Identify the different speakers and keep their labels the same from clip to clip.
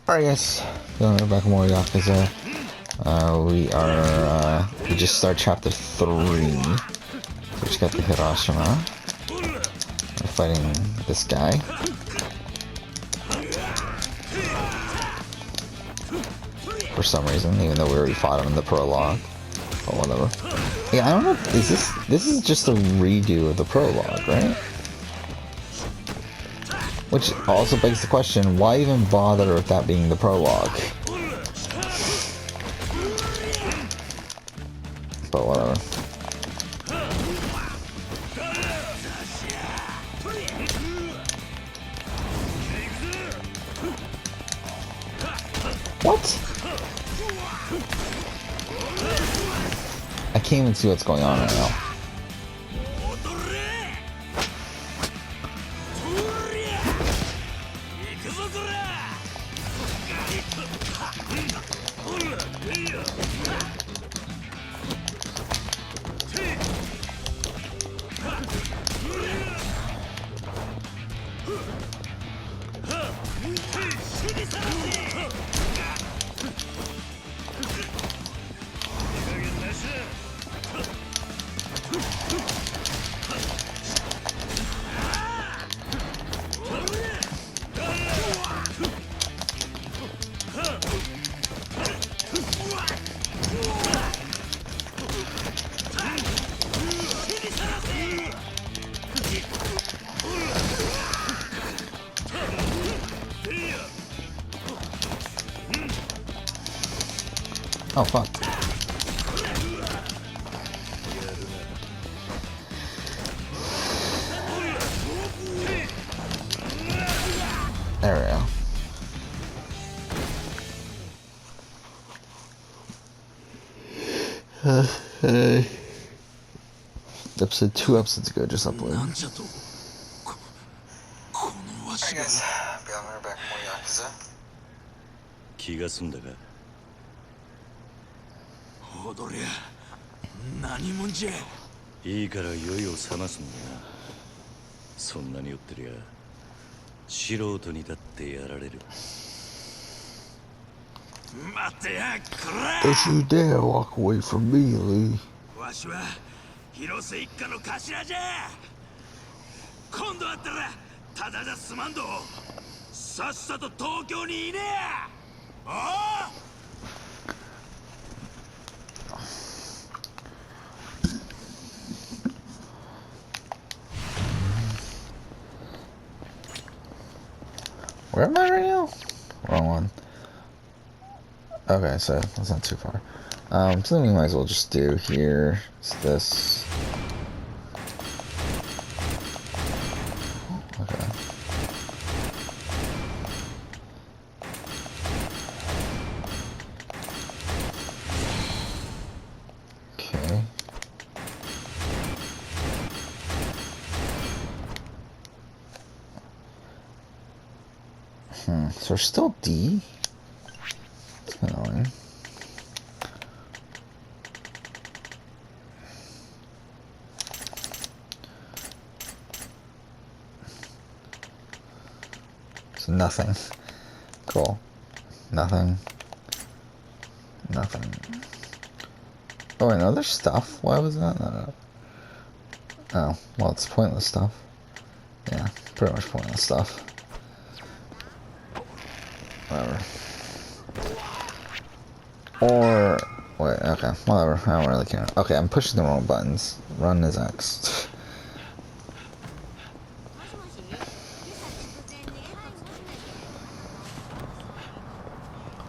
Speaker 1: Alright guys, we're back more Yakuza. We just start chapter 3. We just got the Hiroshima. We're fighting this guy. For some reason, even though we already fought him in the prologue. But whatever. Yeah, I don't know, this is just a redo of the prologue, right? Which also begs the question, why even bother with that being the prologue? But whatever. What? I can't even see what's going on right now. Oh fuck. There we go. Episode 2 episodes ago just uploaded. Alright guys, we're back more Yakuza.
Speaker 2: 気が済んだか。
Speaker 3: 踊りゃ何もんじゃ。
Speaker 2: いいから酔いを覚ますんだな。そんなに酔ってりゃ素人にだってやられる。
Speaker 3: 待てやこら。
Speaker 1: Don't you dare walk away from me, Lee.
Speaker 3: わしは広瀬一家の頭じゃ。今度会ったらただじゃ済まんど。さっさと東京にいねえ。ああ。
Speaker 1: Where am I right now? Wrong one. Okay, so that's not too far. So we might as well just do here. It's this. Okay. Okay. So we're still D? That's annoying. So nothing. Cool. Nothing. Nothing. Oh wait, no, there's stuff. Why was that? No. Oh, well, it's pointless stuff. Yeah, pretty much pointless stuff. Whatever. Or wait, okay, whatever. I don't really care. Okay, I'm pushing the wrong buttons. Run is X.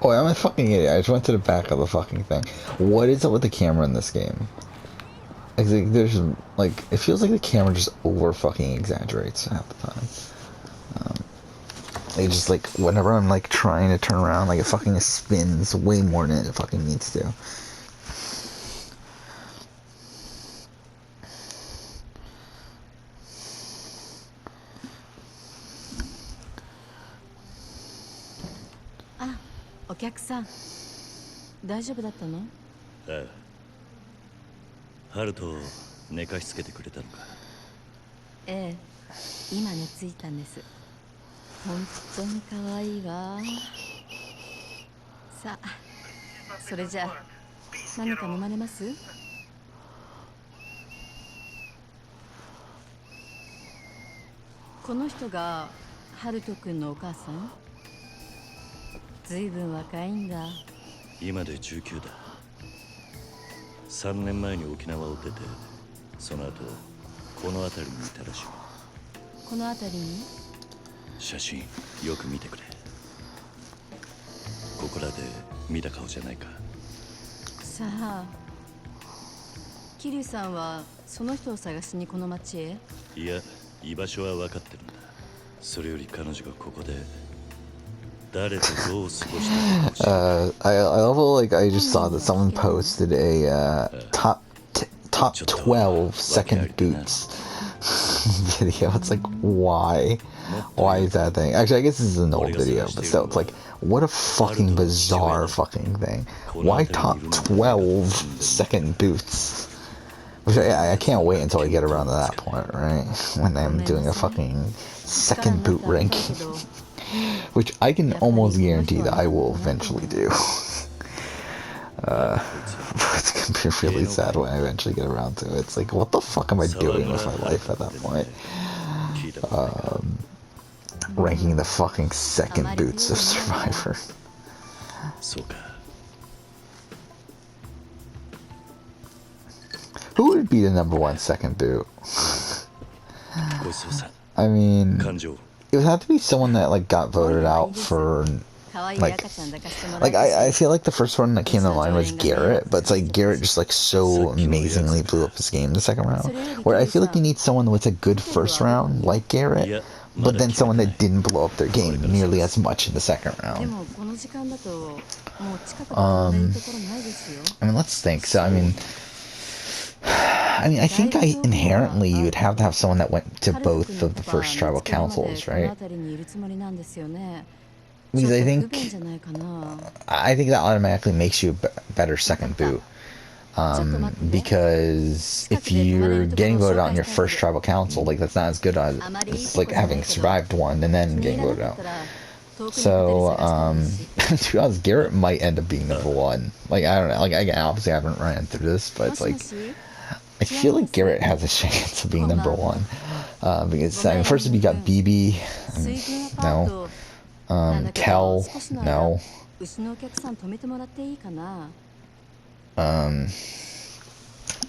Speaker 1: Oh, I'm a fucking idiot. I just went to the back of the fucking thing. What is up with the camera in this game? Like, there's like, it feels like the camera just over fucking exaggerates half the time. It just like, whenever I'm like trying to turn around, like it fucking spins way more than it fucking needs to.
Speaker 4: Ah, お客さん、大丈夫だったの？
Speaker 2: ああ。ハルトを寝かしつけてくれたのか。
Speaker 4: ええ、今寝ついたんです。本当に可愛いわ。さあ、それじゃあ何か飲まれます？この人がハルト君のお母さん？ずいぶん若いんだ。
Speaker 2: 今で19だ。3年前に沖縄を出て、その後この辺りにいたらしい。
Speaker 4: この辺りに？
Speaker 2: 写真よく見てくれ。ここらで見た顔じゃないか。
Speaker 4: さあ、桐生さんはその人を探しにこの町へ？
Speaker 2: いや、居場所は分かってるんだ。それより彼女がここで誰とどう過ごしたか教えて。
Speaker 1: I love like I just saw that someone posted a top 12 second boots video. It's like why is that a thing? Actually, I guess this is an old video, but still, it's like what a fucking bizarre fucking thing. Why top 12 second boots? Which I can't wait until I get around to that point, right? When I'm doing a fucking second boot ranking. Which I can almost guarantee that I will eventually do. It's gonna be really sad when I eventually get around to it. It's like, what the fuck am I doing with my life at that point? Ranking the fucking second boots of Survivor. Who would be the number one second boot? I mean, it would have to be someone that like got voted out for like I feel like the first one that came to mind was Garrett, but it's like Garrett just like so amazingly blew up his game the second round. Where I feel like you need someone with a good first round like Garrett, but then someone that didn't blow up their game nearly as much in the second round. I mean, let's think. So I think inherently you would have to have someone that went to both of the first tribal councils, right? Because I think that automatically makes you a better second boot. Because if you're getting voted out in your first tribal council, like that's not as good as it's like having survived one and then getting voted out. So, to be honest, Garrett might end up being number one. Like, I don't know. Like, again, obviously I haven't ran through this, but it's like, I feel like Garrett has a chance of being number one. Because, I mean, first if you got BB, no. Kel, no.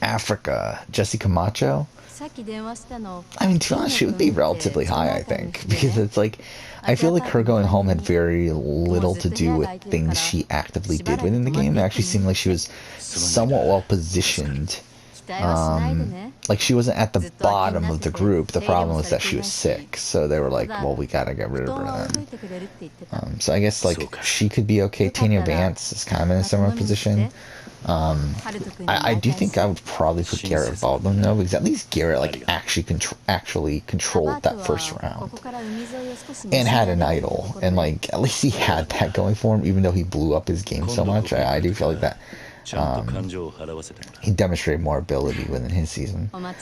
Speaker 1: Africa, Jesse Camacho. I mean, to be honest, she would be relatively high, I think, because it's like, I feel like her going home had very little to do with things she actively did within the game. It actually seemed like she was somewhat well positioned. Like she wasn't at the bottom of the group. The problem was that she was sick, so they were like, well, we gotta get rid of her then. So I guess like she could be okay. Tanya Vance is kind of in a similar position. I do think I would probably put Garrett above them though, because at least Garrett like actually controlled that first round and had an idol, and like at least he had that going for him, even though he blew up his game so much. I do feel like that he demonstrated more ability within his season. What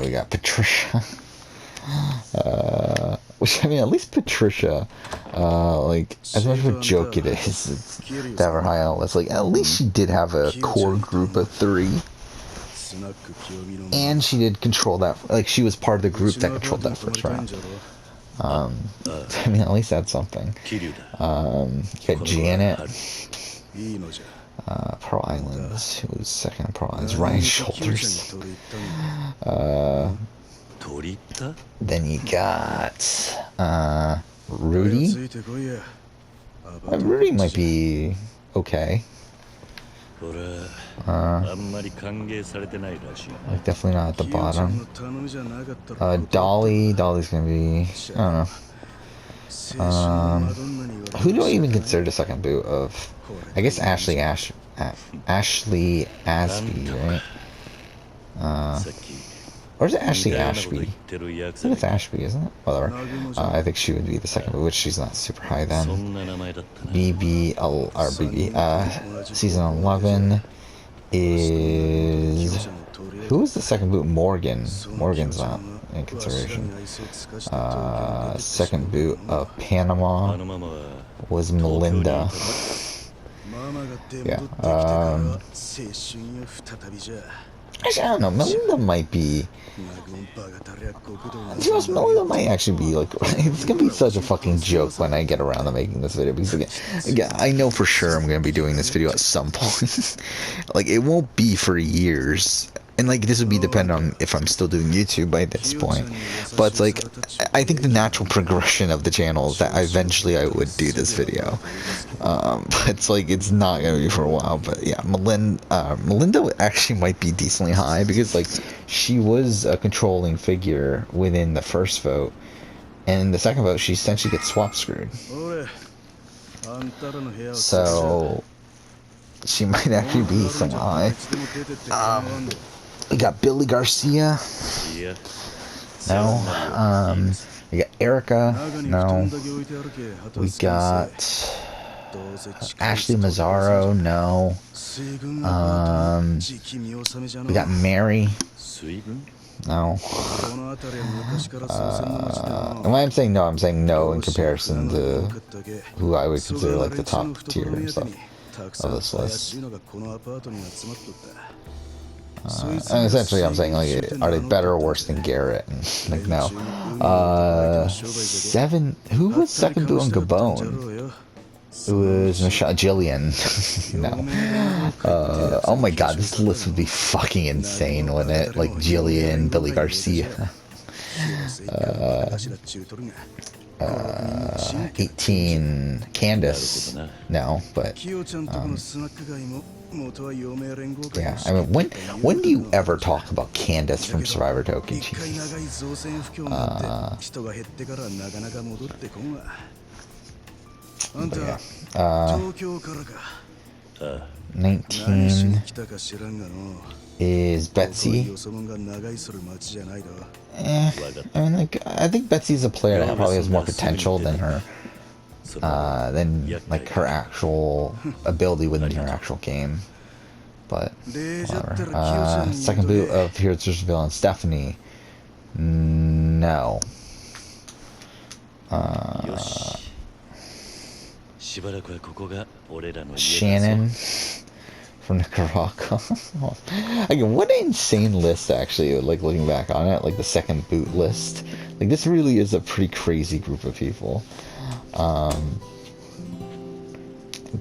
Speaker 1: we got? Patricia. Which, I mean, at least Patricia, like, as much of a joke it is to have her high on the list, like, at least she did have a core group of 3. And she did control that, like, she was part of the group that controlled that first round. I mean, at least that's something. You got Janet, Pearl Islands, who was second on Pearl Islands, Ryan Shoulders. Then you got Rudy. Rudy might be okay. Like definitely not at the bottom. Dolly's gonna be, I don't know. Who do I even consider the second boot of? I guess Ashley Ashby, right? Or is it Ashley Ashby? I think it's Ashby, isn't it? Whatever. I think she would be the second, but which she's not super high then. Season 11 is... Who is the second boot? Morgan. Morgan's not. in consideration. Second boot of Panama
Speaker 2: あのママは
Speaker 1: was
Speaker 2: 東京にいた
Speaker 1: Melinda.
Speaker 3: ママが出戻ってきて
Speaker 1: Yeah.
Speaker 3: から青春よ再びじゃ
Speaker 1: Actually, I don't know. Melinda might be.
Speaker 3: ナゴンバがたりゃ極道の
Speaker 1: To be honest, Melinda might actually be like. It's gonna be such a fucking joke when I get around to making this video because again, I know for sure I'm gonna be doing this video at some point. Like it won't be for years. And like this would be dependent on if I'm still doing YouTube by this point. But it's like I think the natural progression of the channel is that eventually I would do this video. But it's like it's not gonna be for a while. But yeah, Melinda actually might be decently high because like she was a controlling figure within the first vote, and in the second vote she essentially gets swap screwed.
Speaker 3: 俺あんたらの部屋を
Speaker 1: So she might actually be some high. We got Billy Garcia.
Speaker 2: いや
Speaker 1: No. We got Erica. No. We got Ashley Mazzaro. No. We got Mary.
Speaker 2: 水軍
Speaker 1: No. And when I'm saying no, I'm saying no in comparison to who I would consider like the top tier and stuff of this list. And essentially, I'm saying like, are they better or worse than Garrett? And, like, no. Seven. Who was second boot on Gabon? It was Michelle Jillian. No. Oh my God, this list would be fucking insane, wouldn't it? Like Jillian, Billy Garcia. 18, Candace. No, but yeah. I mean, when do you ever talk about Candace from Survivor Token? But yeah. 19 is Betsy. I mean, like, I think Betsy's a player that probably has more potential than her, like her actual ability within her actual game. But whatever. Second boot of Heroes vs. Villains, Stephanie. No. Shannon from Nicaragua. Again, what an insane list, actually, like looking back on it, like the second boot list. Like, this really is a pretty crazy group of people. To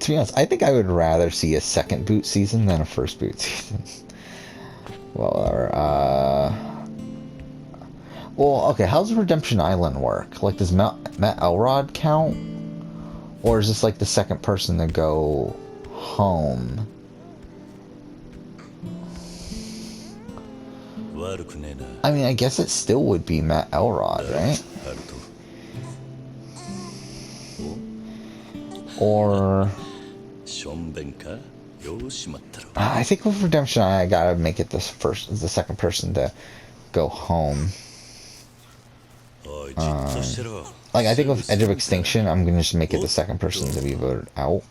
Speaker 1: be honest, I think I would rather see a second boot season than a first boot season. Well, okay, how does Redemption Island work? Like, does Matt Elrod count? Or is this like the second person to go home? I mean, I guess it still would be Matt Elrod, right? Or I think with Redemption, I gotta make it the second person to go home. Like, I think with Edge of Extinction, I'm gonna just make it the second person to be voted out.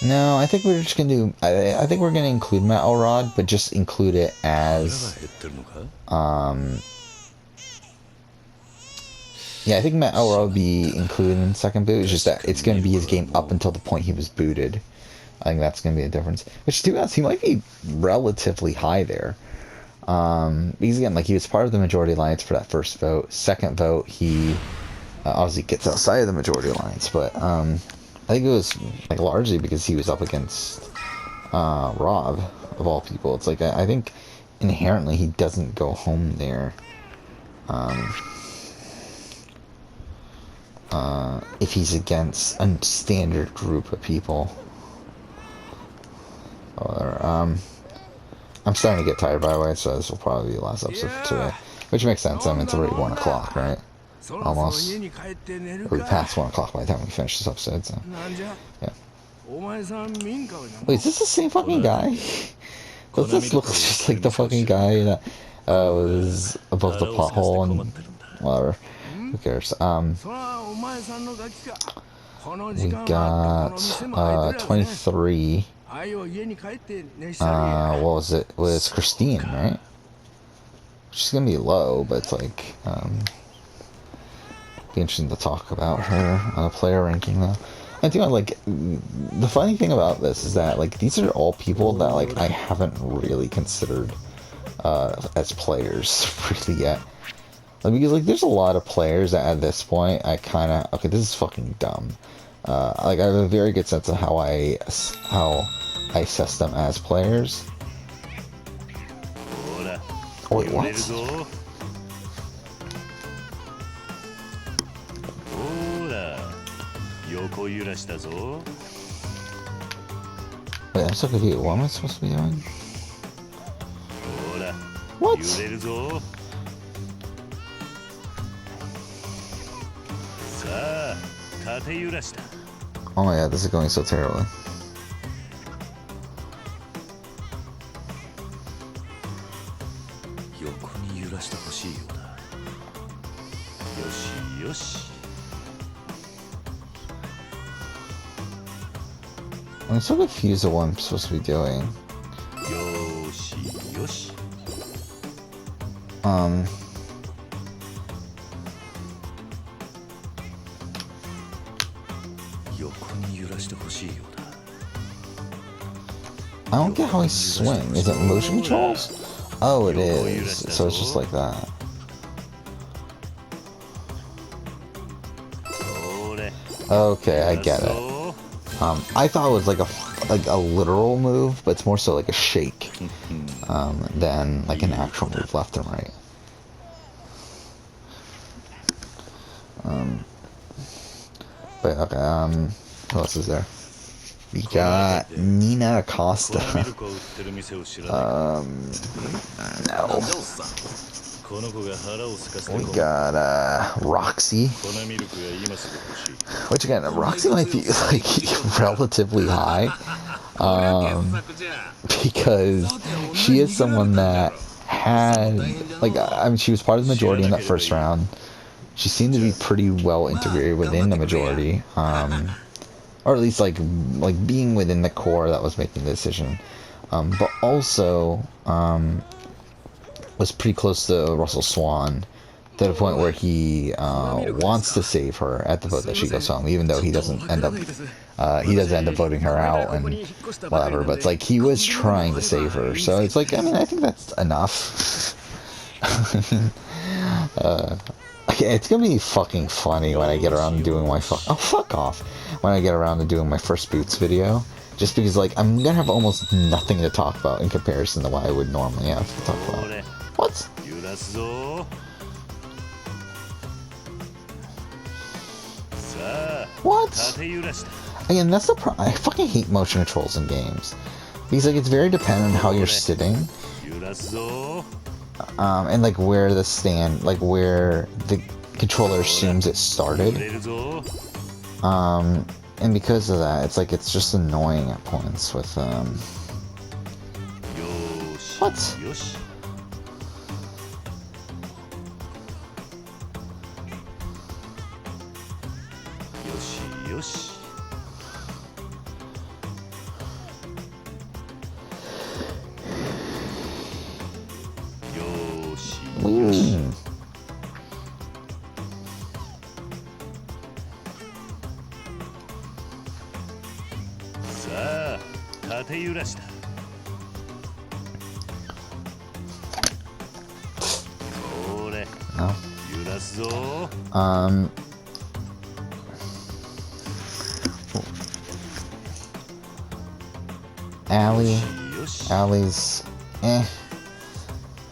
Speaker 1: No, I think we're just gonna do. I think we're gonna include Matt Elrod, but just include it as. Yeah, I think Matt Elrod will be included in second boot. It's just that it's gonna be his game up until the point he was booted. I think that's gonna be a difference. Which, to be honest, he might be relatively high there. Because again, like, he was part of the Majority Alliance for that first vote. Second vote, he obviously gets outside of the Majority Alliance, but I think it was like largely because he was up against Rob, of all people. It's like I think inherently he doesn't go home there. If he's against a standard group of people. Or, I'm starting to get tired, by the way, so this will probably be the last episode for today. Which makes sense. I mean, it's already 1 o'clock, right? Almost. We're past 1 o'clock by the time we finish this episode, so. Yeah. Wait, is this the same fucking guy? Does this look just like the fucking guy that was above the pothole and whatever? Who cares?
Speaker 3: そらお前さんのガキか。この
Speaker 1: We
Speaker 3: 時間はこの
Speaker 1: got
Speaker 3: 店も開いてるやつね。
Speaker 1: 23.
Speaker 3: あいよ家に帰って寝したりや。
Speaker 1: What was it? It was Christine, right? She's gonna be low, but it's like, be interesting to talk about her on a player ranking though. I think like the funny thing about this is that like these are all people that like I haven't really considered as players really yet. Like, because like there's a lot of players that at this point I kind of okay, this is fucking dumb. Like I have a very good sense of how I assess them as players.
Speaker 2: ほら
Speaker 1: Wait,
Speaker 2: 揺
Speaker 1: what?
Speaker 2: れるぞ。ほら横揺らしたぞ。
Speaker 1: Wait, I'm so confused. What am I supposed to be doing?
Speaker 2: ほら
Speaker 1: What?
Speaker 2: 揺れるぞ。さあ縦揺らした。
Speaker 1: Oh my god, this is going so terribly.
Speaker 2: 横に揺らしてほしいようだ。よしよし。
Speaker 1: I'm so confused of what I'm supposed to be doing.
Speaker 2: よしよし。 横に揺らしてほしいようだ。
Speaker 1: I don't get how he swing. Is it motion controls? Oh, it is. So it's just like that.
Speaker 2: それ
Speaker 1: Okay, I get it.
Speaker 2: そう
Speaker 1: I thought it was like a literal move, but it's more so like a shake than like an actual move left and right. But okay, who else is there? We got Nina Acosta.
Speaker 2: ミルクを売ってる店を知らない。
Speaker 1: No.
Speaker 2: この子が腹を空かせて
Speaker 1: We
Speaker 2: こ
Speaker 1: got Roxy.
Speaker 2: 粉ミルクが今すぐ欲しい。
Speaker 1: Which again, Roxy might be like relatively high, because she is someone that had like I mean she was part of the majority in that first round. She seemed to be pretty well integrated within the majority, or at least like being within the core that was making the decision, but also was pretty close to Russell Swan. To the point where he wants to save her at the vote that she goes home, even though he doesn't end up voting her out and whatever. But it's like he was trying to save her, so it's like I mean I think that's enough. Okay, it's gonna be fucking funny when I get around to doing my fuck off when I get around to doing my first Boots video, just because like I'm gonna have almost nothing to talk about in comparison to what I would normally have to talk about. What?
Speaker 2: 揺らすぞ。さあ
Speaker 1: What?
Speaker 2: 縦揺らした。
Speaker 1: Again, that's the I fucking hate motion controls in games. Because like it's very dependent on how you're sitting,
Speaker 2: 揺らすぞ。
Speaker 1: and like where the stand, like where the controller assumes it
Speaker 2: 揺
Speaker 1: started.
Speaker 2: れるぞ。
Speaker 1: And because of that, it's like it's just annoying at points with
Speaker 2: よし
Speaker 1: What?
Speaker 2: よし。 よしよし。 よしよし。 さあ縦揺らした。 それ
Speaker 1: No.
Speaker 2: 揺らすぞ。
Speaker 1: Allie.
Speaker 2: よし。
Speaker 1: Allie's I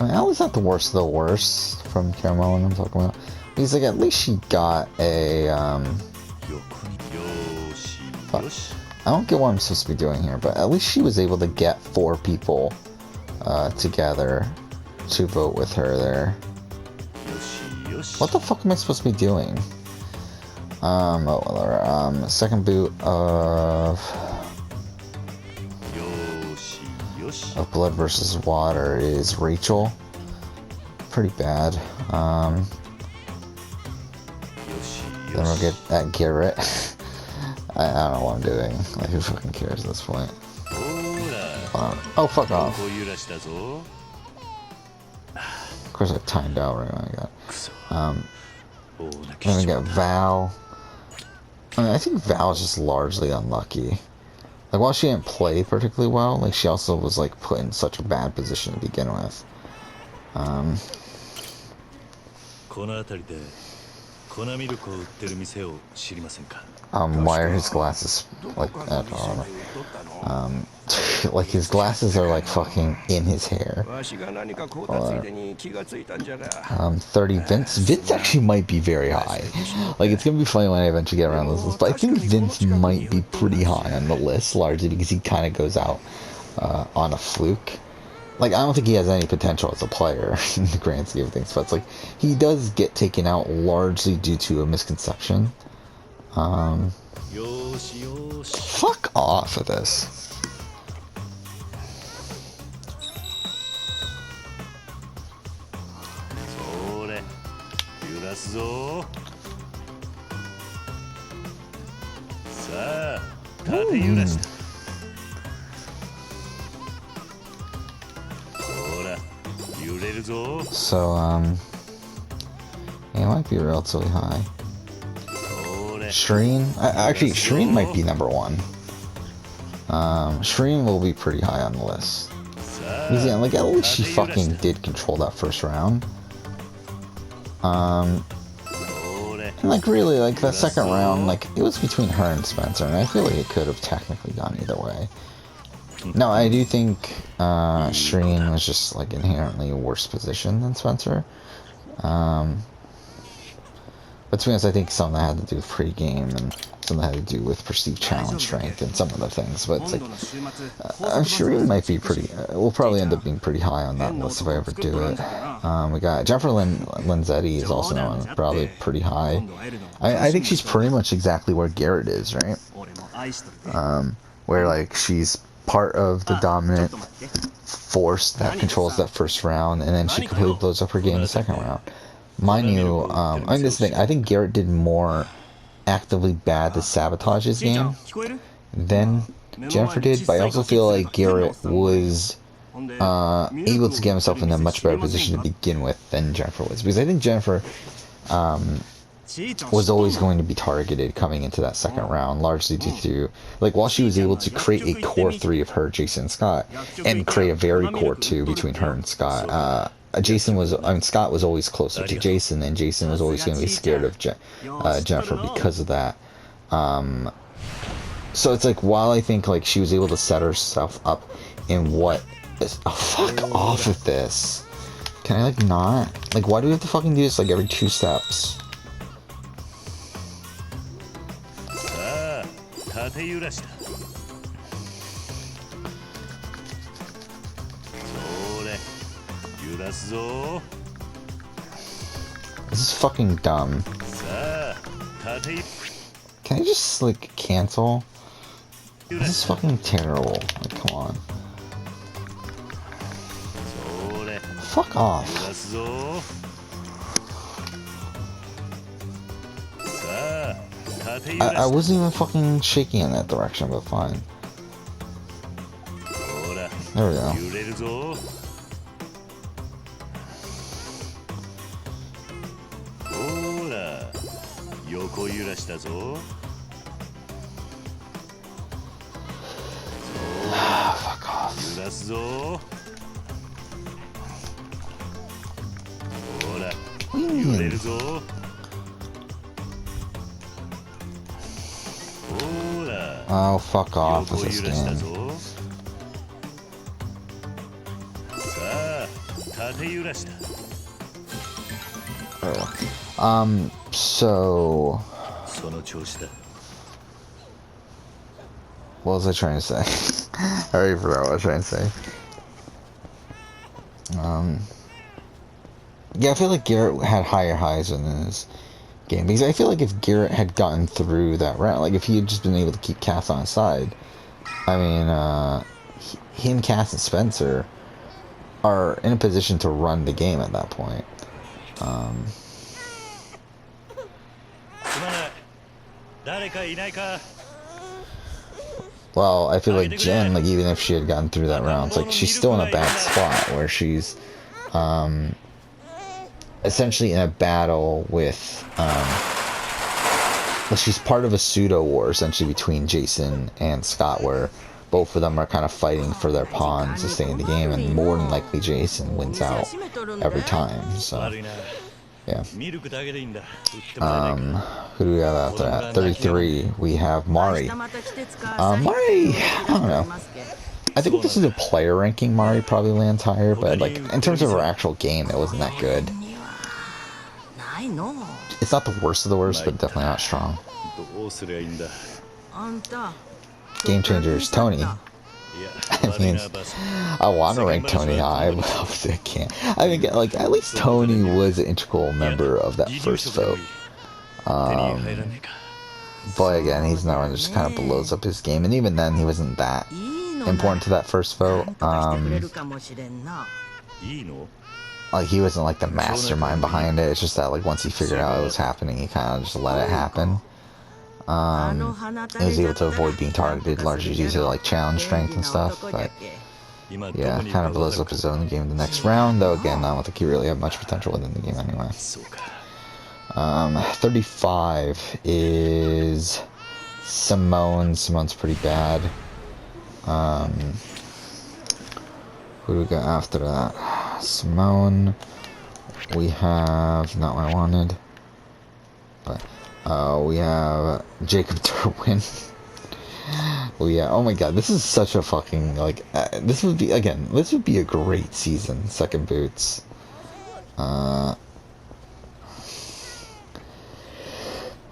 Speaker 1: mean, Allie's not the worst of the worst from Caramel I'm talking about. He's like at least she got a
Speaker 2: 横によしよし。
Speaker 1: I don't get what I'm supposed to be doing here, but at least she was able to get 4 people together to vote with her there.
Speaker 2: よしよし。
Speaker 1: What the fuck am I supposed to be doing? Second boot of
Speaker 2: よしよし。
Speaker 1: Blood versus Water is Rachel. Pretty bad. Then we'll get at Garrett. I don't know what I'm doing. Like, who fucking cares at this point? Oh, fuck off. Of course I timed out right when I got. Then we got Val. I mean, I think Val is just largely unlucky. Like, while she didn't play particularly well, like, she also was, like, put in such a bad position to begin with. Why are his glasses, like, I don't know. Like, his glasses are, like, fucking in his hair. 30 Vince. Vince actually might be very high. Like, it's gonna be funny when I eventually get around this list, but I think Vince might be pretty high on the list, largely because he kind of goes out on a fluke. Like, I don't think he has any potential as a player in the grand scheme of things, but it's like, he does get taken out largely due to a misconception. Fuck off with this. So, it might be relatively high. Shireen? Actually, Shireen might be number one. Shireen will be pretty high on the list. Because, yeah, like, at least she fucking did control that first round. And, like, really, like, that second round, like, it was between her and Spencer, and I feel like it could have technically gone either way. No, I do think Shireen was just, like, inherently a worse position than Spencer. But to be honest, I think some of that had to do with pre-game, and some of that had to do with perceived challenge strength, and some other things. But it's like, Shireen might be pretty, will probably end up being pretty high on that list if I ever do it. We got Jennifer Linzetti is also on, probably pretty high. I think she's pretty much exactly where Garrett is, right? Where, like, she's part of the dominant force that controls that first round, and then she completely blows up her game in the second round. Mind you, I mean, this thing, I think Garrett did more actively bad to sabotage his game than Jennifer did, but I also feel like Garrett was able to get himself in a much better position to begin with than Jennifer was, because I think Jennifer was always going to be targeted coming into that second round, largely due to, like, while she was able to create a core 3 of her, Jason, and Scott, and create a very core 2 between her and Scott, Scott was always closer to Jason, and Jason was always going to be scared of Jennifer because of that. So it's like, while I think, like, she was able to set herself up in what is, oh, fuck off with this. Can I, like, not? Like, why do we have to fucking do this, like, every 2 steps? This is fucking dumb. Can I just, like, cancel? This is fucking terrible. Like, come on. Fuck off. I wasn't even fucking shaking in that direction, but fine. There we go. Fuck off. Oh, fuck off with this game. So... what was I trying to say? I already forgot what I was trying to say. Yeah, I feel like Garrett had higher highs in his game, because I feel like if Garrett had gotten through that round, like if he had just been able to keep Cass on his side, I mean, him, Cass, and Spencer are in a position to run the game at that point. Well, I feel like Jen, like even if she had gotten through that round, it's like she's still in a bad spot where she's essentially in a battle with well, she's part of a pseudo war essentially between Jason and Scott, where both of them are kind of fighting for their pawns to stay in the game, and more than likely Jason wins out every time. So yeah. Who do we have after that? 33. We have Mari. Mari, I don't know. I think if this is a player ranking, Mari probably lands higher, but like in terms of her actual game, it wasn't that good. It's not the worst of the worst, but definitely not strong. Game changers, Tony. I mean, I want to rank Tony high, but obviously I can't. I mean, like, at least Tony was an integral member of that first vote. But again, he's not one that just kind of blows up his game, and even then, he wasn't that important to that first vote. Like, he wasn't like the mastermind behind it. It's just that, like, once he figured out it was happening, he kind of just let it happen. He was able to avoid being targeted largely due to like challenge strength and stuff, but yeah, kind of blows up his own game in the next round, though again, I don't think he really had much potential within the game anyway. 35 is Simone. Simone's pretty bad. Who do we got after that? Simone. We have, not what I wanted, but we have Jacob Derwin. Oh my god, this is such a fucking, like, this would be, again, this would be a great season, second boots.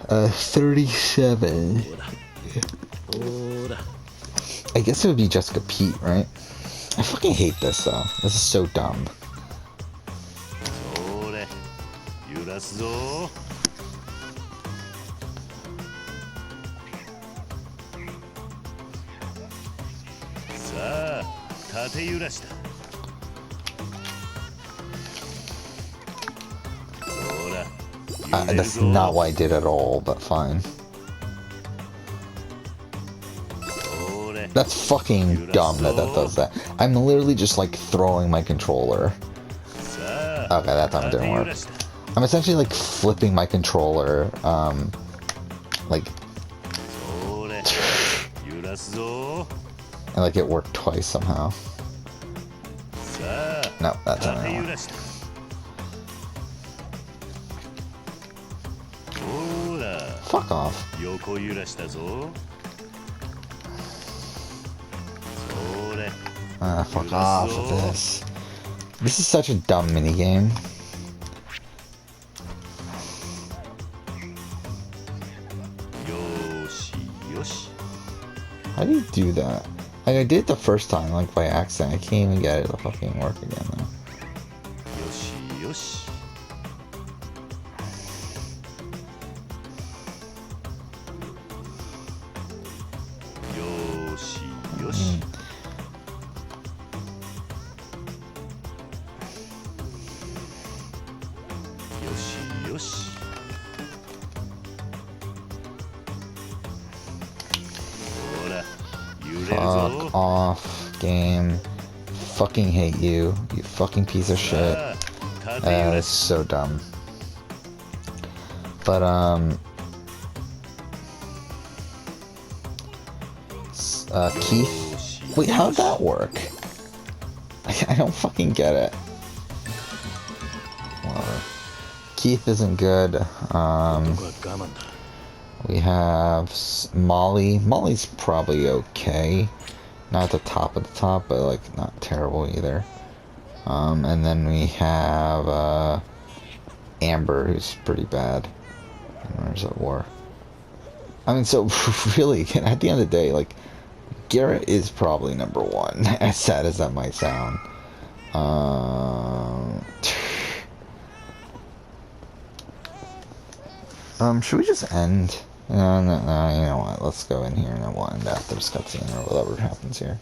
Speaker 1: 37. I guess it would be Jessica Pete, right? I fucking hate this, though. This is so dumb. That's not what I did at all, but fine. That's fucking dumb that does that. I'm literally just like throwing my controller. Okay, that time it didn't work. I'm essentially like flipping my controller, like... and like it worked twice somehow. No, that time it didn't work. Fuck off. Fuck off with this. This is such a dumb minigame. How do you do that? Like, I did it the first time, like, by accident. I can't even get it to fucking work again, though. Fuck off, game. Fucking hate you. You fucking piece of shit. That's so dumb. But, Keith? Wait, how'd that work? I don't fucking get it. Keith isn't good. We have Molly. Molly's probably okay. Not at the top of the top, but like not terrible either. And then we have Amber, who's pretty bad. And where's that war? I mean, so really, at the end of the day, like, Garrett is probably number one, as sad as that might sound. Should we just end? No, you know what? Let's go in here and then we'll end after this cutscene or whatever happens here.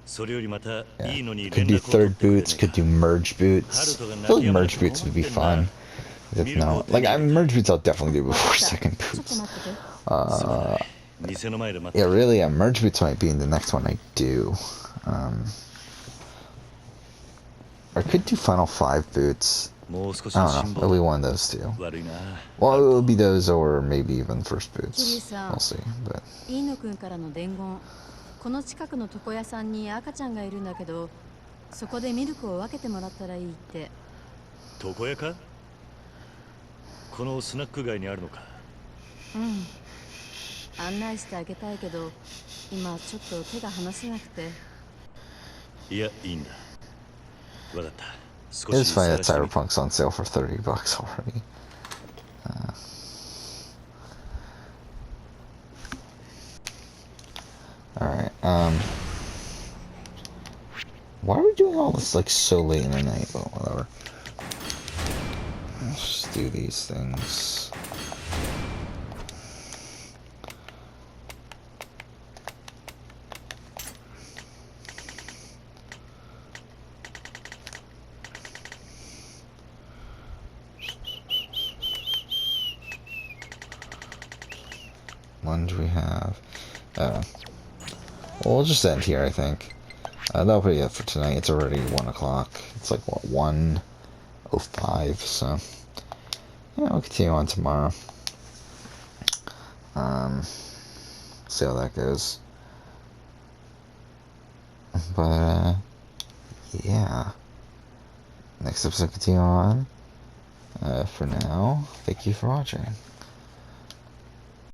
Speaker 2: それよりまた
Speaker 1: Yeah.
Speaker 2: いいのに
Speaker 1: Could
Speaker 2: 連
Speaker 1: do
Speaker 2: 絡を取っ
Speaker 1: third
Speaker 2: てくれ
Speaker 1: boots,
Speaker 2: ねえ
Speaker 1: could do merge
Speaker 2: か。
Speaker 1: boots.
Speaker 2: ハルトが
Speaker 1: I
Speaker 2: 泣
Speaker 1: feel
Speaker 2: き
Speaker 1: like
Speaker 2: 止まな
Speaker 1: merge
Speaker 2: くて
Speaker 1: boots
Speaker 2: 困
Speaker 1: would
Speaker 2: っ
Speaker 1: be
Speaker 2: てんな。
Speaker 1: fun. That's
Speaker 2: ミルクを
Speaker 1: no
Speaker 2: 手
Speaker 1: like
Speaker 2: に入れた。
Speaker 1: merge boots I'll definitely do
Speaker 4: 分か
Speaker 1: before
Speaker 4: った。
Speaker 1: second
Speaker 4: ちょっと
Speaker 1: boots.
Speaker 4: 待ってて。
Speaker 2: すまない。店の前で待って
Speaker 1: Yeah,
Speaker 2: る。
Speaker 1: really, yeah, merge boots might be in the next one I do. Or I could do final 5 boots.
Speaker 2: もう少し
Speaker 1: I
Speaker 2: の
Speaker 1: don't
Speaker 2: 辛
Speaker 1: know.
Speaker 2: 抱
Speaker 1: It'll be
Speaker 2: だ。
Speaker 1: one of those two.
Speaker 2: 悪いな。
Speaker 1: Well,
Speaker 2: ハ
Speaker 1: it
Speaker 2: ル
Speaker 1: will
Speaker 2: ト。
Speaker 1: be those or maybe even first
Speaker 4: 桐
Speaker 1: boots.
Speaker 4: 生さん、
Speaker 1: We'll see. But
Speaker 4: 飯野くんからの伝言。この近くの床屋さんに赤ちゃんがいるんだけど、そこでミルクを分けてもらったらいいって。
Speaker 2: 床屋か。このスナック街にあるのか。
Speaker 4: うん。案内してあげたいけど、今ちょっと手が離せなくて。
Speaker 2: いや、いいんだ。わかった。少
Speaker 1: it's
Speaker 2: し
Speaker 1: funny that
Speaker 2: 探してみて。
Speaker 1: Cyberpunk's on sale for $30 already. Alright, why are we doing all this like so late in the night? Well, whatever. Let's just do these things. Lunge we have. Well, we'll just end here, I think. That'll be it for tonight. It's already 1 o'clock. It's like, what, 1:05, so... Yeah, we'll continue on tomorrow. See how that goes. But, yeah. Next episode continue on. For now, thank you for watching.